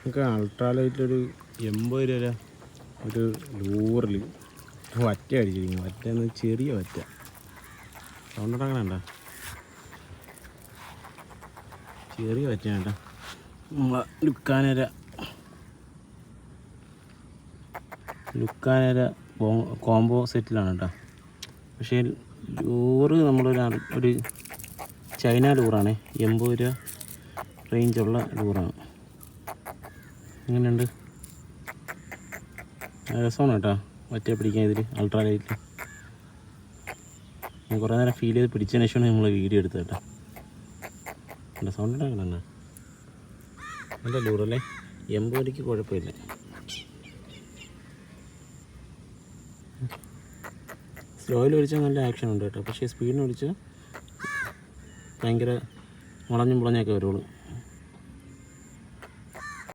നമുക്ക് അൾട്രാലൈറ്റിലൊരു 80 രൂപ ഒരു ലൂറിൽ വറ്റ അടിച്ചിരിക്കുന്നു. വറ്റ എന്ന് ചെറിയ വറ്റ സൗണ്ട് ഉണ്ടാക്കണണ്ട, ചെറിയ വറ്റ വേണ്ട. ലുക്കാനര കോംബോ സെറ്റിലാണ് കേട്ടോ. പക്ഷേ ലൂറ് ഒരു ചൈന ലൂറാണ്. 80 രൂപ റേഞ്ചുള്ള ലൂറാണ്. എങ്ങനെയുണ്ട്? രസമാണ് കേട്ടോ വറ്റ പിടിക്കാൻ ഇതിൽ അൾട്രാലൈറ്റിൽ. ഞാൻ കുറേ നേരം ഫീൽ ചെയ്ത് പിടിച്ചതിന് ശേഷമാണ് നമ്മൾ വീഡിയോ എടുത്തത് കേട്ടോ. എൻ്റെ സൗണ്ട് ഉണ്ടാക്കണ നല്ല ലൂറല്ലേ. 80 രൂപയ്ക്ക് കുഴപ്പമില്ല. സ്ലോയിൽ ഒഴിച്ചാൽ നല്ല ആക്ഷൻ ഉണ്ട് കേട്ടോ. പക്ഷേ സ്പീഡിന് ഒഴിച്ചാൽ ഭയങ്കര മുളഞ്ഞൊക്കെ വരുള്ളൂ.